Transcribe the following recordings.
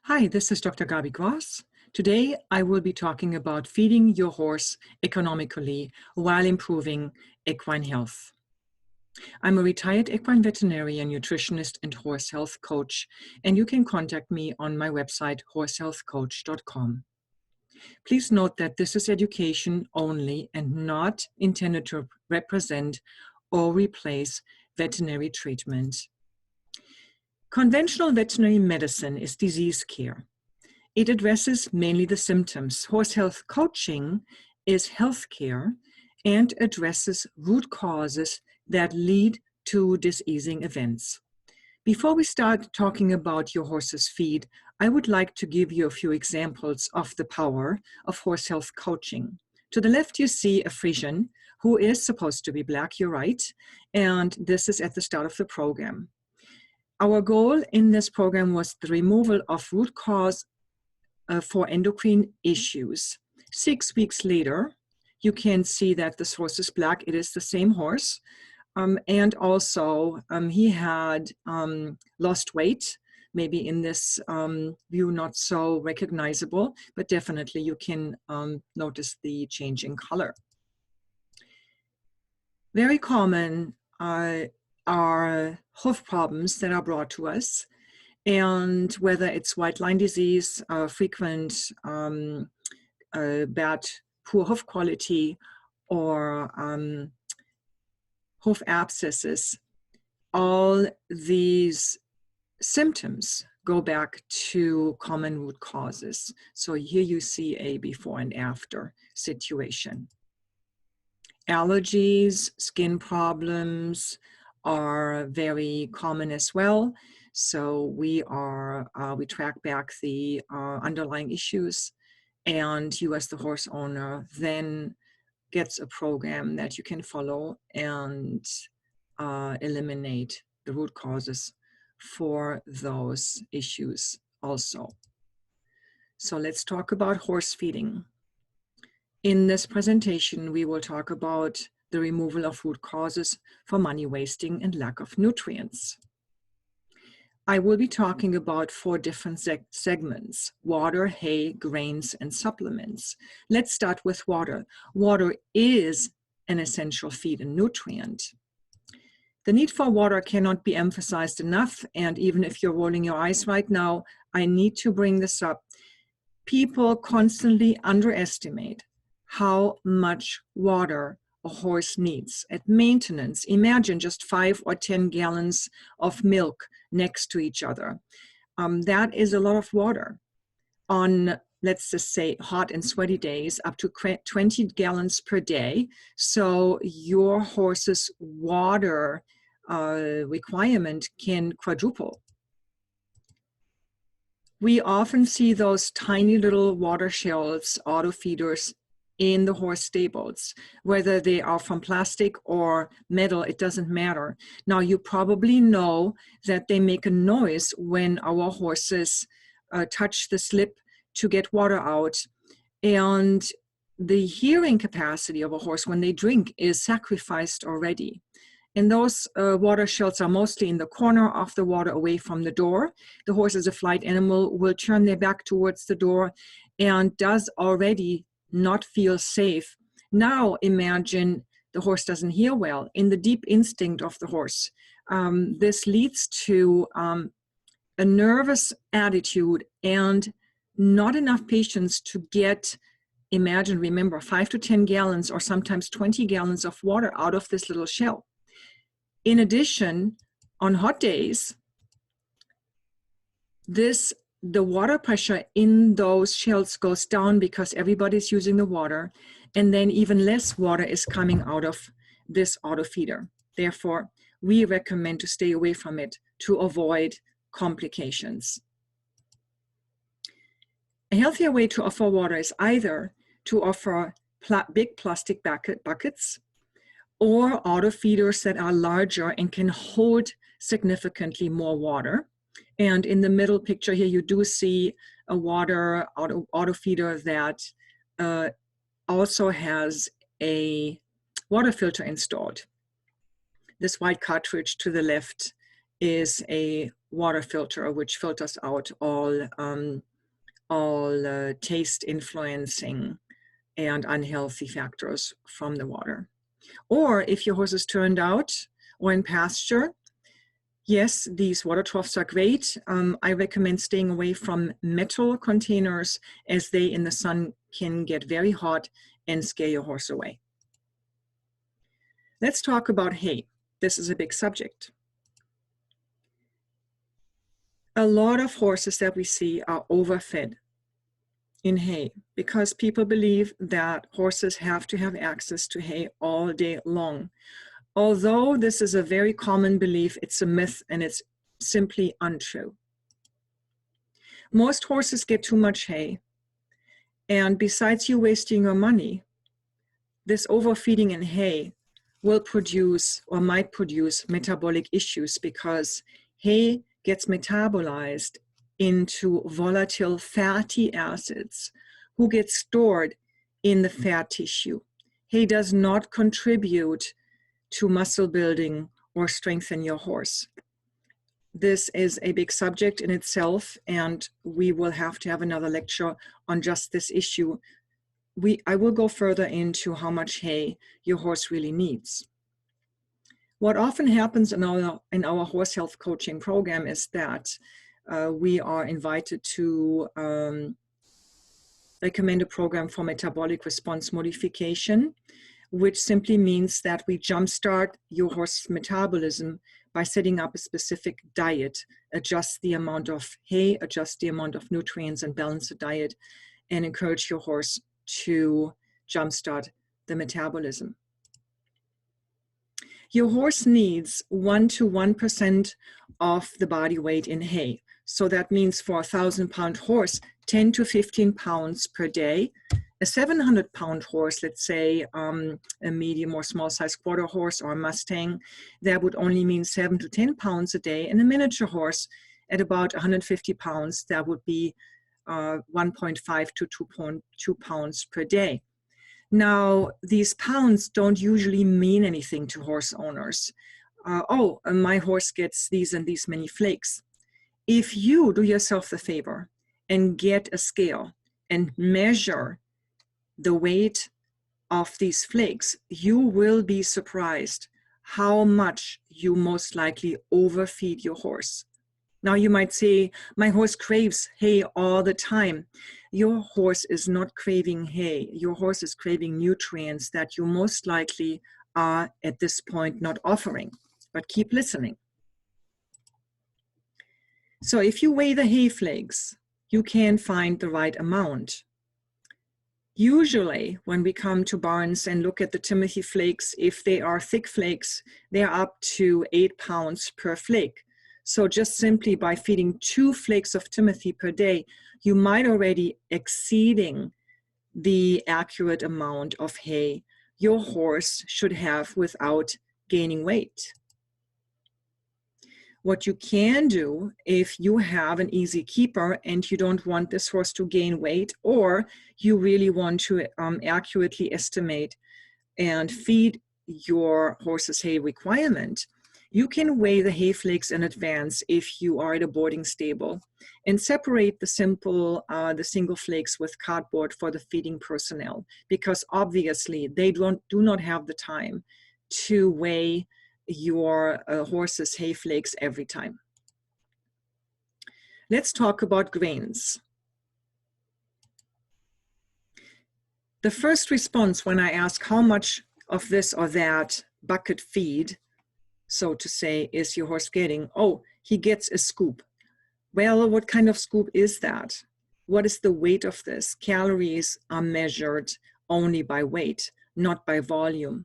Hi, this is Dr. Gabi Gross. Today, I will be talking about feeding your horse economically while improving equine health. I'm a retired equine veterinarian, nutritionist, and horse health coach, and you can contact me on my website, horsehealthcoach.com. Please note that this is education only and not intended to represent or replace veterinary treatment. Conventional veterinary medicine is disease care. It addresses mainly the symptoms. Horse health coaching is health care and addresses root causes that lead to diseasing events. Before we start talking about your horse's feed, I would like to give you a few examples of the power of horse health coaching. To the left, you see a Frisian who is supposed to be black, you're right, and this is at the start of the program. Our goal in this program was the removal of root cause for endocrine issues. 6 weeks later, you can see that this horse is black. It is the same horse. And also, he had lost weight, maybe in this view not so recognizable, but definitely you can notice the change in color. Very common are hoof problems that are brought to us, and whether it's white line disease, frequent bad, poor hoof quality, or hoof abscesses, all these symptoms go back to common root causes. So here you see a before and after situation. Allergies, skin problems are very common as well. So we track back the underlying issues, and you as the horse owner then gets a program that you can follow and eliminate the root causes for those issues also. So let's talk about horse feeding. In this presentation, we will talk about the removal of root causes for money wasting and lack of nutrients. I will be talking about 4 different segments: water, hay, grains, and supplements. Let's start with water. Water is an essential feed and nutrient. The need for water cannot be emphasized enough, and even if you're rolling your eyes right now, I need to bring this up. People constantly underestimate how much water a horse needs. At maintenance, imagine just 5 or 10 gallons of milk next to each other. That is a lot of water. On, let's just say, hot and sweaty days, up to 20 gallons per day. So your horse's water requirement can quadruple. We often see those tiny little water shelves, auto feeders, in the horse stables. Whether they are from plastic or metal, it doesn't matter. Now, you probably know that they make a noise when our horses touch the slip to get water out. And the hearing capacity of a horse when they drink is sacrificed already. And those water shells are mostly in the corner of the water away from the door. The horse, as a flight animal, will turn their back towards the door and does already not feel safe. Now imagine the horse doesn't hear well. In the deep instinct of the horse, this leads to a nervous attitude and not enough patience to get, imagine, remember, 5 to 10 gallons or sometimes 20 gallons of water out of this little shell. In addition, on hot days, the water pressure in those shells goes down because everybody's using the water, and then even less water is coming out of this auto feeder. Therefore, we recommend to stay away from it to avoid complications. A healthier way to offer water is either to offer big plastic buckets or auto feeders that are larger and can hold significantly more water. And in the middle picture here, you do see a water auto feeder that also has a water filter installed. This white cartridge to the left is a water filter, which filters out all taste influencing and unhealthy factors from the water. Or if your horse is turned out or in pasture, yes, these water troughs are great. I recommend staying away from metal containers, as they in the sun can get very hot and scare your horse away. Let's talk about hay. This is a big subject. A lot of horses that we see are overfed in hay because people believe that horses have to have access to hay all day long. Although this is a very common belief, it's a myth and it's simply untrue. Most horses get too much hay, and besides you wasting your money, this overfeeding in hay will produce or might produce metabolic issues, because hay gets metabolized into volatile fatty acids who get stored in the fat tissue. Hay does not contribute to muscle building or strengthen your horse. This is a big subject in itself, and we will have to have another lecture on just this issue. I will go further into how much hay your horse really needs. What often happens in our horse health coaching program is that we are invited to recommend a program for metabolic response modification, which simply means that we jumpstart your horse's metabolism by setting up a specific diet, adjust the amount of hay, adjust the amount of nutrients, and balance the diet, and encourage your horse to jumpstart the metabolism. Your horse needs 1 to 1% of the body weight in hay. So that means for a 1,000-pound horse, 10 to 15 pounds per day. A 700-pound horse, let's say a medium or small size quarter horse or a Mustang, that would only mean 7 to 10 pounds a day. And a miniature horse at about 150 pounds, that would be 1.5 to 2.2 pounds per day. Now, these pounds don't usually mean anything to horse owners. My horse gets these and these many flakes. If you do yourself the favor and get a scale and measure the weight of these flakes, you will be surprised how much you most likely overfeed your horse. Now you might say, my horse craves hay all the time. Your horse is not craving hay. Your horse is craving nutrients that you most likely are at this point not offering, but keep listening. So if you weigh the hay flakes, you can find the right amount. Usually when we come to barns and look at the Timothy flakes, if they are thick flakes, they're up to 8 pounds per flake. So just simply by feeding 2 flakes of Timothy per day, you might already exceeding the accurate amount of hay your horse should have without gaining weight. What you can do if you have an easy keeper and you don't want this horse to gain weight, or you really want to accurately estimate and feed your horse's hay requirement, you can weigh the hay flakes in advance if you are at a boarding stable and separate the single flakes with cardboard for the feeding personnel, because obviously they do not have the time to weigh your horse's hay flakes every time. Let's talk about grains. The first response when I ask how much of this or that bucket feed, so to say, is your horse getting? Oh, he gets a scoop. Well, what kind of scoop is that? What is the weight of this? Calories are measured only by weight, not by volume.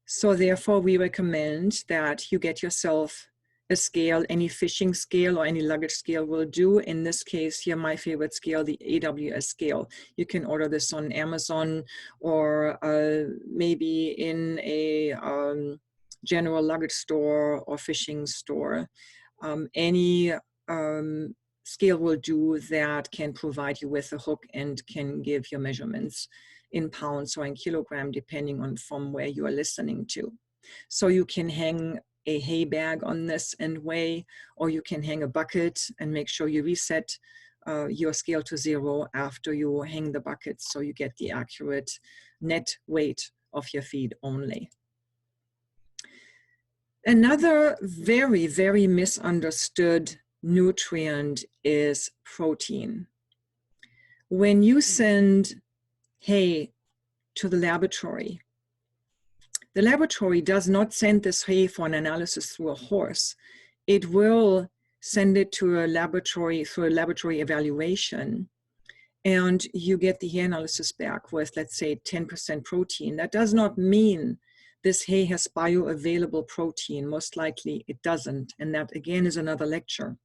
So therefore, we recommend that you get yourself a scale. Any fishing scale or any luggage scale will do. In this case here, my favorite scale, the AWS scale. You can order this on Amazon or maybe in a general luggage store or fishing store. Any scale will do that can provide you with a hook and can give your measurements in pounds or in kilogram, depending on from where you are listening to. So you can hang a hay bag on this and weigh, or you can hang a bucket and make sure you reset your scale to 0 after you hang the bucket, so you get the accurate net weight of your feed only. Another very, very misunderstood nutrient is protein. When you send hay to the laboratory does not send this hay for an analysis through a horse. It will send it to a laboratory through a laboratory evaluation, and you get the hay analysis back with, let's say, 10% protein. That does not mean this hay has bioavailable protein. Most likely it doesn't, and that again is another lecture.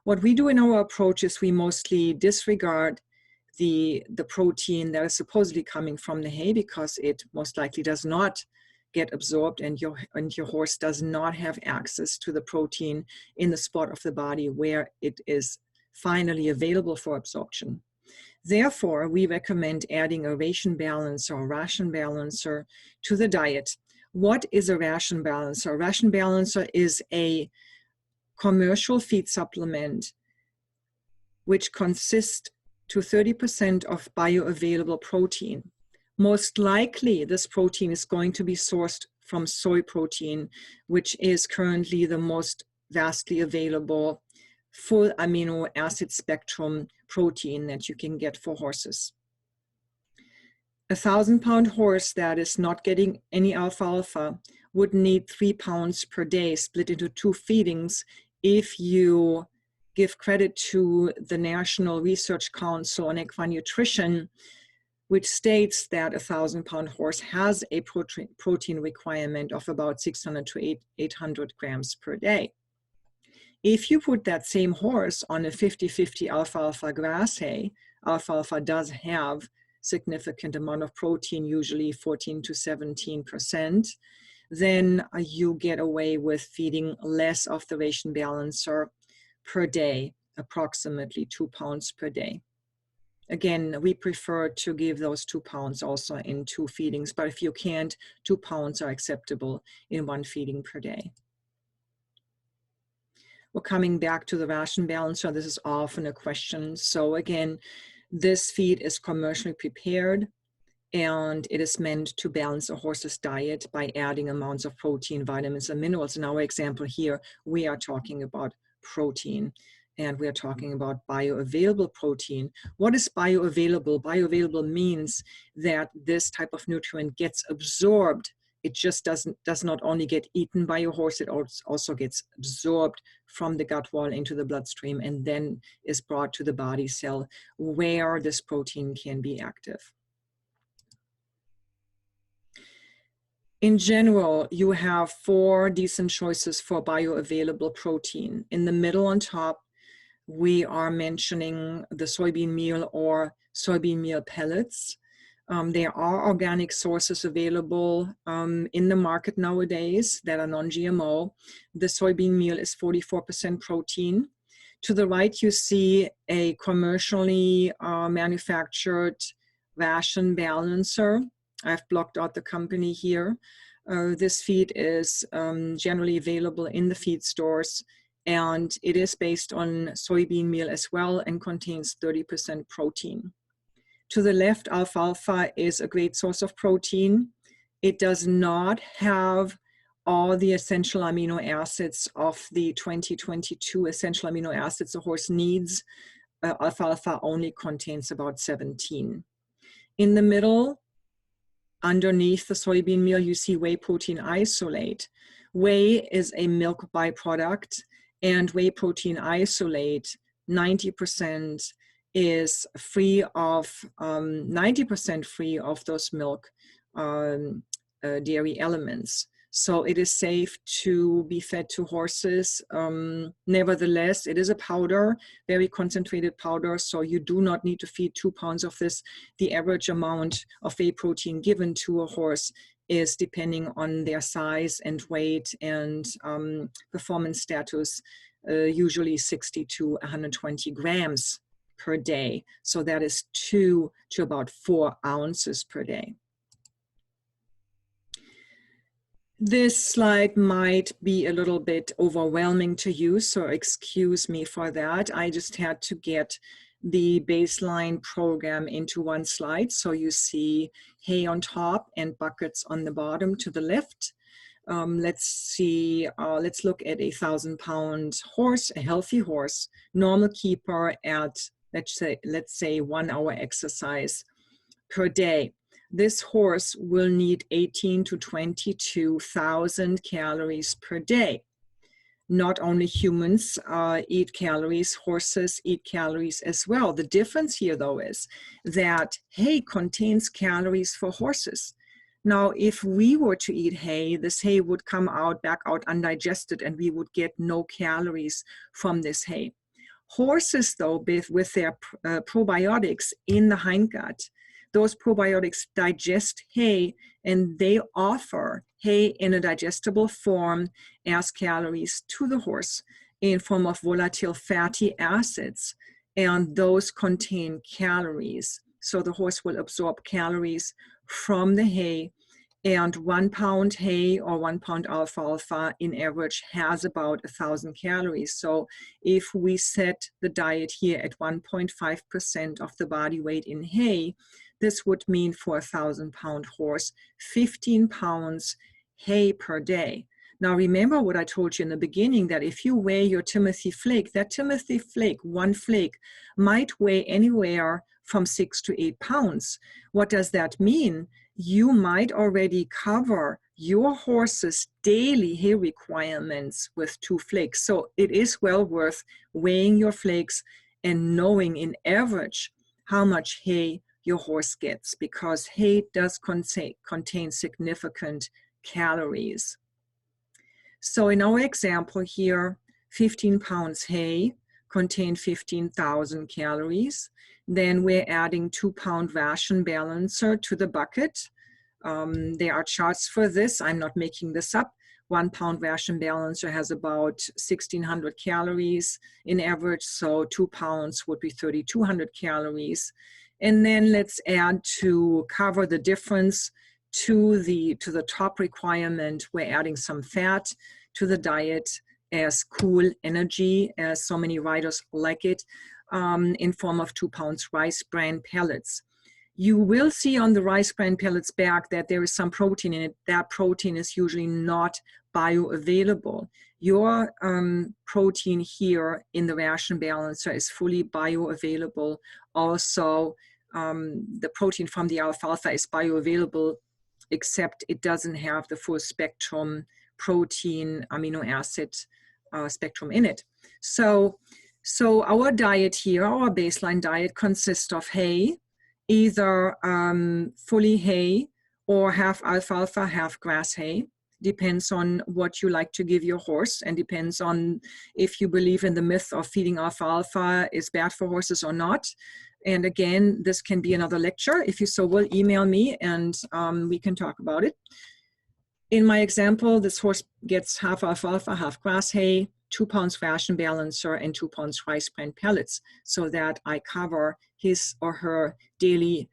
What we do in our approach is we mostly disregard the protein that is supposedly coming from the hay, because it most likely does not get absorbed, and your horse does not have access to the protein in the spot of the body where it is finally available for absorption. Therefore, we recommend adding a ration balancer or ration balancer to the diet. What is a ration balancer? A ration balancer is a commercial feed supplement which consists to 30% of bioavailable protein. Most likely, this protein is going to be sourced from soy protein, which is currently the most vastly available full amino acid spectrum protein that you can get for horses. A 1,000-pound horse that is not getting any alfalfa would need 3 pounds per day split into 2 feedings if you give credit to the National Research Council on Equine Nutrition, which states that a 1,000-pound horse has a protein requirement of about 600 to 800 grams per day. If you put that same horse on a 50-50 alfalfa grass hay, alfalfa does have significant amount of protein, usually 14 to 17%, then you get away with feeding less of the ration balancer per day, approximately 2 pounds per day. Again, we prefer to give those 2 pounds also in 2 feedings, but if you can't, 2 pounds are acceptable in 1 feeding per day. We're coming back to the ration balancer. This is often a question. So again, this feed is commercially prepared, and it is meant to balance a horse's diet by adding amounts of protein, vitamins, and minerals. In our example here, we are talking about protein, and we are talking about bioavailable protein. What is bioavailable? Bioavailable means that this type of nutrient gets absorbed. It just does not only get eaten by a horse, it also gets absorbed from the gut wall into the bloodstream and then is brought to the body cell where this protein can be active. In general, you have 4 decent choices for bioavailable protein. In the middle on top, we are mentioning the soybean meal or soybean meal pellets. There are organic sources available in the market nowadays that are non-GMO. The soybean meal is 44% protein. To the right, you see a commercially manufactured ration balancer. I've blocked out the company here. This feed is generally available in the feed stores, and it is based on soybean meal as well and contains 30% protein. To the left, alfalfa is a great source of protein. It does not have all the essential amino acids of the 2022 essential amino acids a horse needs. Alfalfa only contains about 17. In the middle, underneath the soybean meal, you see whey protein isolate. Whey is a milk byproduct, and whey protein isolate, 90% is free of 90% free of those milk dairy elements. So it is safe to be fed to horses. Nevertheless, it is a powder, very concentrated powder, so you do not need to feed 2 pounds of this. The average amount of whey protein given to a horse is, depending on their size and weight and performance status, usually 60 to 120 grams per day. So that is 2 to about 4 ounces per day. This slide might be a little bit overwhelming to you, so excuse me for that. I just had to get the baseline program into one slide. So you see hay on top and buckets on the bottom to the left. Let's look at a 1,000-pound horse, a healthy horse, normal keeper at, let's say 1 hour exercise per day. This horse will need 18 to 22,000 calories per day. Not only humans eat calories, horses eat calories as well. The difference here, though, is that hay contains calories for horses. Now, if we were to eat hay, this hay would come back out undigested, and we would get no calories from this hay. Horses, though, with their probiotics in the hindgut, those probiotics digest hay, and they offer hay in a digestible form as calories to the horse in form of volatile fatty acids, and those contain calories. So the horse will absorb calories from the hay, and 1 pound hay or 1 pound alfalfa in average has about 1,000 calories. So if we set the diet here at 1.5% of the body weight in hay, this would mean for a 1,000-pound horse, 15 pounds hay per day. Now remember what I told you in the beginning, that if you weigh your Timothy flake, that Timothy flake, one flake, might weigh anywhere from 6 to 8 pounds. What does that mean? You might already cover your horse's daily hay requirements with 2 flakes. So it is well worth weighing your flakes and knowing in average how much hay your horse gets, because hay does contain significant calories. So in our example here, 15 pounds hay contain 15,000 calories. Then we're adding 2-pound ration balancer to the bucket. There are charts for this. I'm not making this up. 1 pound ration balancer has about 1,600 calories in average, so 2 pounds would be 3,200 calories. And then let's add, to cover the difference to the top requirement, we're adding some fat to the diet as cool energy, as so many riders like it, in form of 2 pounds rice bran pellets. You will see on the rice bran pellets bag that there is some protein in it. That protein is usually not bioavailable. Your protein here in the ration balancer is fully bioavailable. Also, the protein from the alfalfa is bioavailable, except it doesn't have the full spectrum protein amino acid spectrum in it. So our diet here, our baseline diet, consists of hay, either fully hay or half alfalfa, half grass hay. Depends on what you like to give your horse, and depends on if you believe in the myth of feeding alfalfa is bad for horses or not. And again, this can be another lecture. If you so will, email me and we can talk about it. In my example, this horse gets half alfalfa, half grass hay, 2 pounds ration balancer, and 2 pounds rice bran pellets, so that I cover his or her daily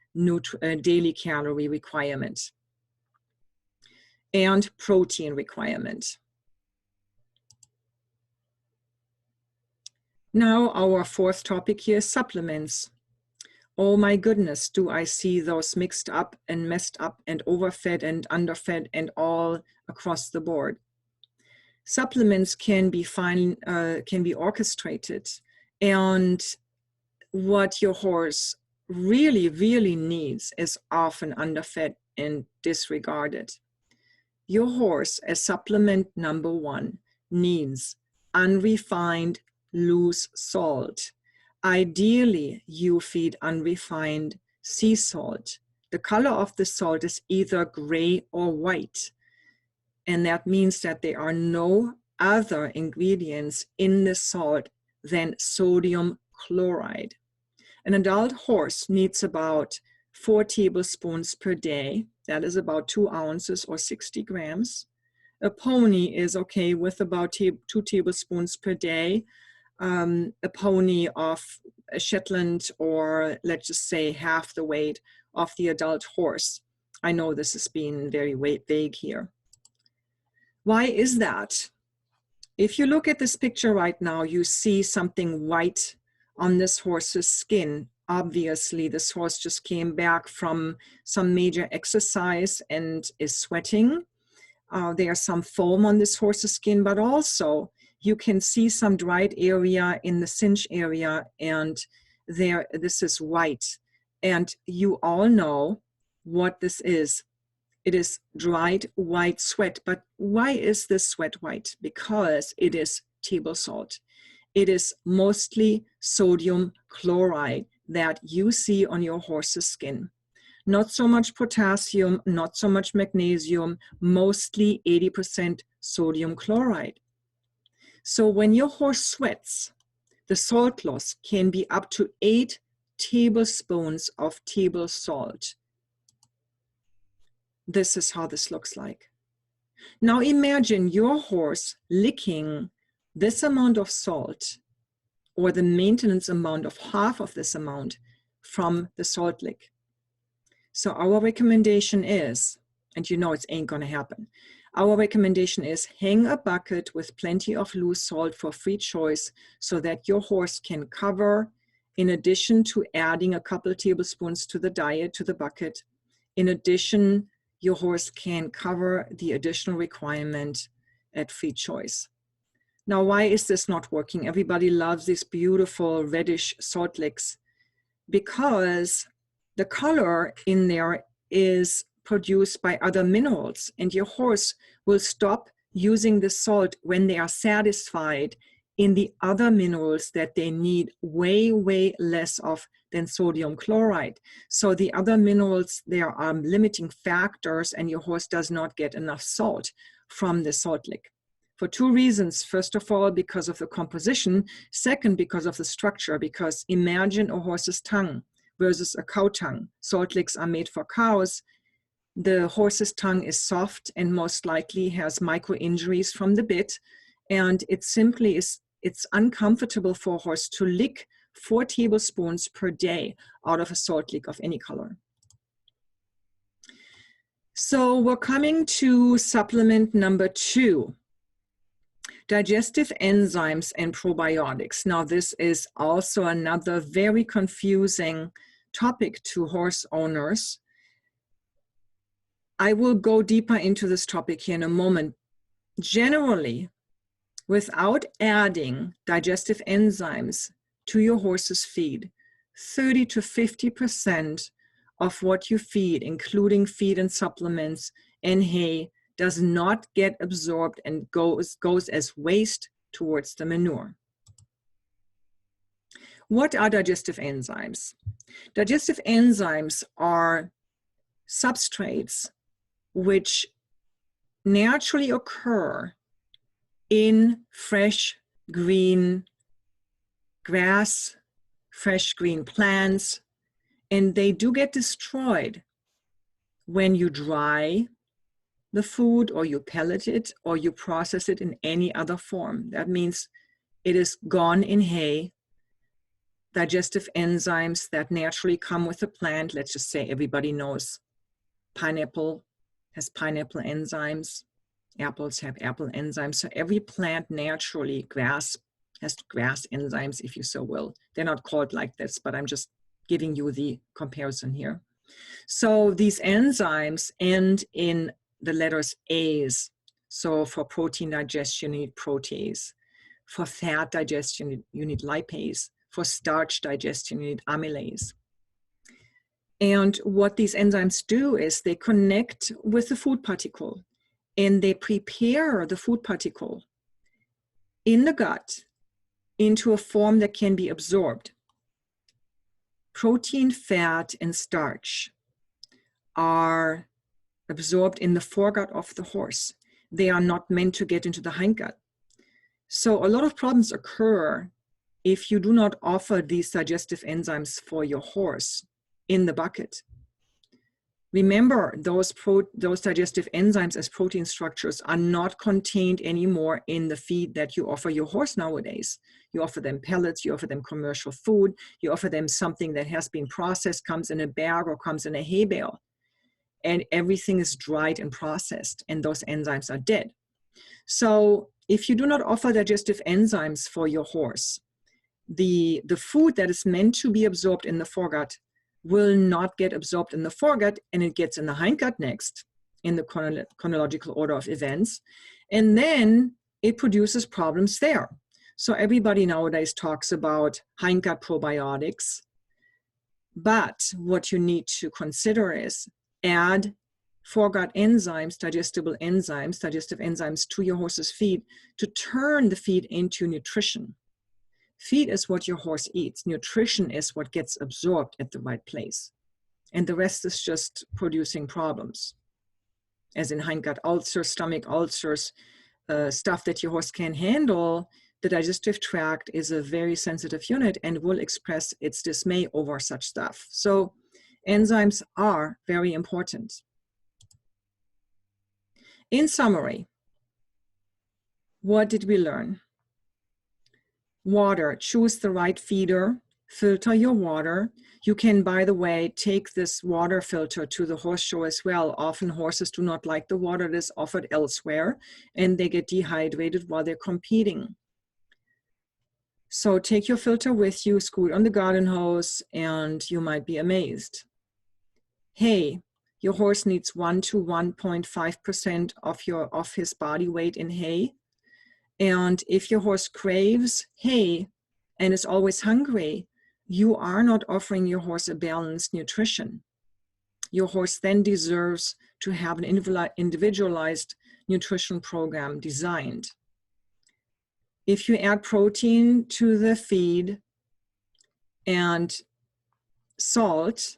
calorie requirement and protein requirement. Now our 4th topic here is supplements. Oh my goodness, do I see those mixed up and messed up and overfed and underfed and all across the board. Supplements can be orchestrated, and what your horse really, really needs is often underfed and disregarded. Your horse, as supplement number 1, needs unrefined loose salt. Ideally, you feed unrefined sea salt. The color of the salt is either gray or white. And that means that there are no other ingredients in the salt than sodium chloride. An adult horse needs about 4 tablespoons per day. That is about 2 ounces or 60 grams. A pony is okay with about 2 tablespoons per day. A pony of a Shetland, or let's just say half the weight of the adult horse. I know this has been very vague here. Why is that? If you look at this picture right now, you see something white on this horse's skin. Obviously, this horse just came back from some major exercise and is sweating. There's some foam on this horse's skin, but also you can see some dried area in the cinch area, and this is white. And you all know what this is. It is dried white sweat. But why is this sweat white? Because it is table salt. It is mostly sodium chloride that you see on your horse's skin. Not so much potassium, not so much magnesium, mostly 80% sodium chloride. So when your horse sweats, the salt loss can be up to 8 tablespoons of table salt. This is how this looks like. Now imagine your horse licking this amount of salt, or the maintenance amount of half of this amount from the salt lick. So our recommendation is, and you know it ain't gonna happen, our recommendation is hang a bucket with plenty of loose salt for free choice so that your horse can cover, in addition to adding a couple of tablespoons to the diet, to the bucket. In addition, your horse can cover the additional requirement at free choice. Now, why is this not working? Everybody loves these beautiful reddish salt licks because the color in there is produced by other minerals, and your horse will stop using the salt when they are satisfied in the other minerals that they need way, way less of than sodium chloride. So the other minerals, there are limiting factors, and your horse does not get enough salt from the salt lick. For 2 reasons. First of all, because of the composition. Second, because of the structure. Because imagine a horse's tongue versus a cow tongue. Salt licks are made for cows. The horse's tongue is soft and most likely has micro injuries from the bit. And it simply is, it's uncomfortable for a horse to lick 4 tablespoons per day out of a salt lick of any color. So we're coming to supplement number 2. Digestive enzymes and probiotics. Now, this is also another very confusing topic to horse owners. I will go deeper into this topic here in a moment. Generally, without adding digestive enzymes to your horse's feed, 30 to 50% of what you feed, including feed and supplements and hay, does not get absorbed and goes as waste towards the manure. What are digestive enzymes? Digestive enzymes are substrates which naturally occur in fresh green grass, fresh green plants, and they do get destroyed when you dry the food, or you pellet it, or you process it in any other form. That means it is gone in hay. Digestive enzymes that naturally come with the plant, let's just say everybody knows pineapple has pineapple enzymes, apples have apple enzymes. So every plant naturally, grass has grass enzymes, if you so will. They're not called like this, but I'm just giving you the comparison here. So these enzymes end in the letters A's. So for protein digestion, you need protease. For fat digestion, you need lipase. For starch digestion, you need amylase. And what these enzymes do is they connect with the food particle, and they prepare the food particle in the gut into a form that can be absorbed. Protein, fat, and starch are absorbed in the foregut of the horse. They are not meant to get into the hindgut. So a lot of problems occur if you do not offer these digestive enzymes for your horse in the bucket. Remember, those digestive enzymes as protein structures are not contained anymore in the feed that you offer your horse nowadays. You offer them pellets, you offer them commercial food, you offer them something that has been processed, comes in a bag or comes in a hay bale. And everything is dried and processed, and those enzymes are dead. So if you do not offer digestive enzymes for your horse, the food that is meant to be absorbed in the foregut will not get absorbed in the foregut, and it gets in the hindgut next in the chronological order of events. And then it produces problems there. So everybody nowadays talks about hindgut probiotics. But what you need to consider is add foregut enzymes, digestive enzymes to your horse's feed to turn the feed into nutrition. Feed is what your horse eats. Nutrition is what gets absorbed at the right place. And the rest is just producing problems, as in hindgut ulcers, stomach ulcers, stuff that your horse can't handle. The digestive tract is a very sensitive unit and will express its dismay over such stuff. So enzymes are very important. In summary, what did we learn? Water, choose the right feeder, filter your water. You can, by the way, take this water filter to the horse show as well. Often horses do not like the water that is offered elsewhere, and they get dehydrated while they're competing. So take your filter with you, screw it on the garden hose, and you might be amazed. Hay, your horse needs 1 to 1.5% of his body weight in hay. And if your horse craves hay and is always hungry, you are not offering your horse a balanced nutrition. Your horse then deserves to have an individualized nutrition program designed. If you add protein to the feed and salt,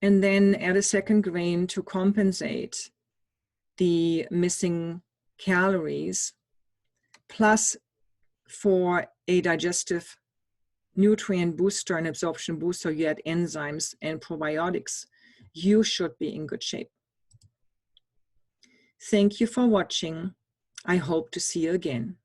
and then add a second grain to compensate the missing calories, plus for a digestive nutrient booster and absorption booster, you add enzymes and probiotics, you should be in good shape. Thank you for watching. I hope to see you again.